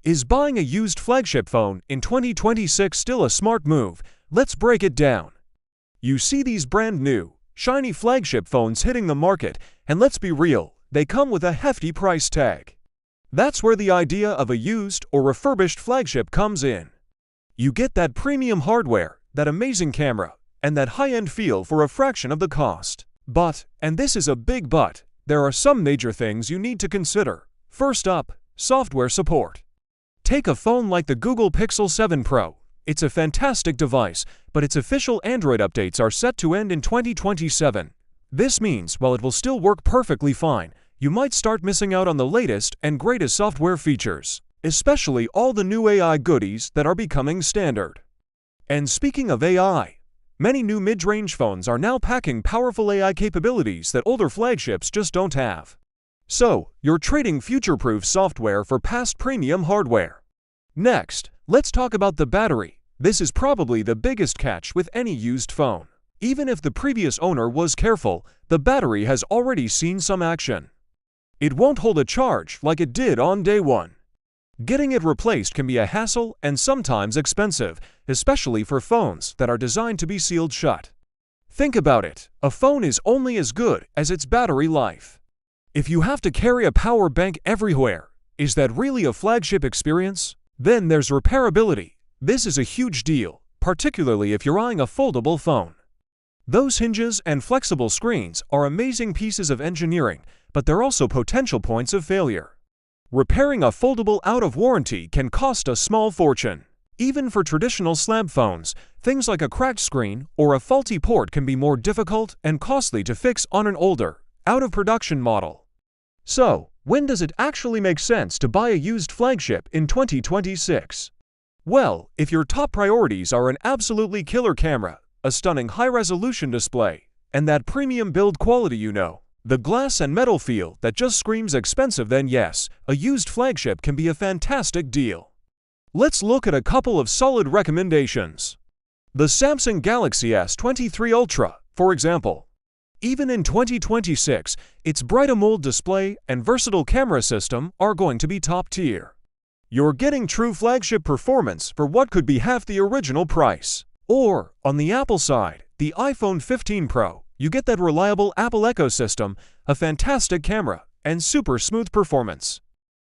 Is buying a used flagship phone in 2026 still a smart move? Let's break it down. You see these brand new, shiny flagship phones hitting the market, and let's be real, they come with a hefty price tag. That's where the idea of a used or refurbished flagship comes in. You get that premium hardware, that amazing camera, and that high-end feel for a fraction of the cost. But, and this is a big but, there are some major things you need to consider. First up, software support. Take a phone like the Google Pixel 7 Pro. It's a fantastic device, but its official Android updates are set to end in 2027. This means, while it will still work perfectly fine, you might start missing out on the latest and greatest software features, especially all the new AI goodies that are becoming standard. And speaking of AI, many new mid-range phones are now packing powerful AI capabilities that older flagships just don't have. So, you're trading future-proof software for past premium hardware. Next, let's talk about the battery. This is probably the biggest catch with any used phone. Even if the previous owner was careful, the battery has already seen some action. It won't hold a charge like it did on day one. Getting it replaced can be a hassle and sometimes expensive, especially for phones that are designed to be sealed shut. Think about it, a phone is only as good as its battery life. If you have to carry a power bank everywhere, is that really a flagship experience? Then there's repairability. This is a huge deal, particularly if you're eyeing a foldable phone. Those hinges and flexible screens are amazing pieces of engineering, but they're also potential points of failure. Repairing a foldable out of warranty can cost a small fortune. Even for traditional slab phones, things like a cracked screen or a faulty port can be more difficult and costly to fix on an older, out-of-production model. So, when does it actually make sense to buy a used flagship in 2026? Well, if your top priorities are an absolutely killer camera, a stunning high-resolution display, and that premium build quality the glass and metal feel that just screams expensive, then yes, a used flagship can be a fantastic deal. Let's look at a couple of solid recommendations. The Samsung Galaxy S23 Ultra, for example. Even in 2026, its bright AMOLED display and versatile camera system are going to be top tier. You're getting true flagship performance for what could be half the original price. Or, on the Apple side, the iPhone 15 Pro, you get that reliable Apple ecosystem, a fantastic camera, and super smooth performance.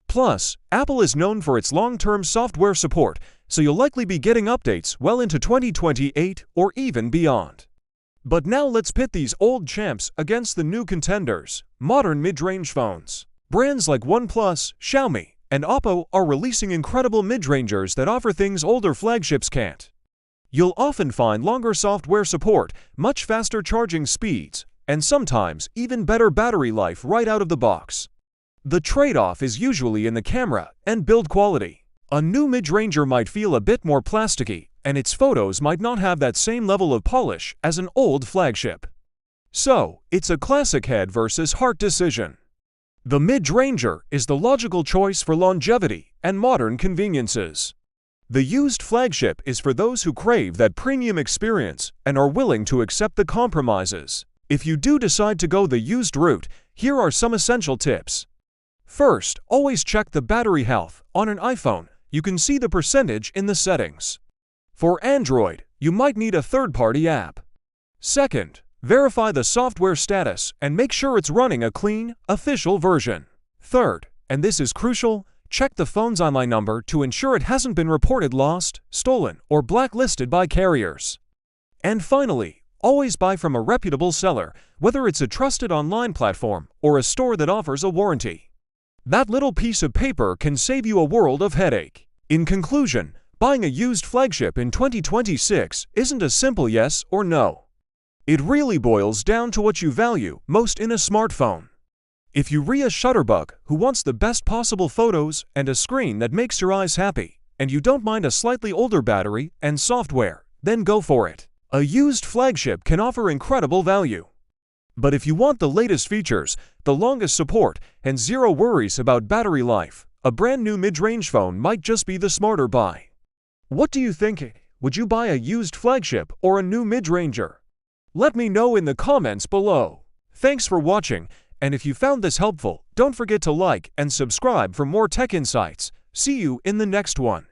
Plus, Apple is known for its long-term software support, so you'll likely be getting updates well into 2028 or even beyond. But now let's pit these old champs against the new contenders, modern mid-range phones. Brands like OnePlus, Xiaomi, and Oppo are releasing incredible mid-rangers that offer things older flagships can't. You'll often find longer software support, much faster charging speeds, and sometimes even better battery life right out of the box. The trade-off is usually in the camera and build quality. A new mid-ranger might feel a bit more plasticky, and its photos might not have that same level of polish as an old flagship. So, it's a classic head versus heart decision. The mid-ranger is the logical choice for longevity and modern conveniences. The used flagship is for those who crave that premium experience and are willing to accept the compromises. If you do decide to go the used route, here are some essential tips. First, always check the battery health. On an iPhone, you can see the percentage in the settings. For Android, you might need a third-party app. Second, verify the software status and make sure it's running a clean, official version. Third, and this is crucial, check the phone's online number to ensure it hasn't been reported lost, stolen, or blacklisted by carriers. And finally, always buy from a reputable seller, whether it's a trusted online platform or a store that offers a warranty. That little piece of paper can save you a world of headache. In conclusion, buying a used flagship in 2026 isn't a simple yes or no. It really boils down to what you value most in a smartphone. If you're a shutterbug who wants the best possible photos and a screen that makes your eyes happy, and you don't mind a slightly older battery and software, then go for it. A used flagship can offer incredible value. But if you want the latest features, the longest support, and zero worries about battery life, a brand new mid-range phone might just be the smarter buy. What do you think? Would you buy a used flagship or a new mid-ranger? Let me know in the comments below. Thanks for watching, and if you found this helpful, don't forget to like and subscribe for more tech insights. See you in the next one.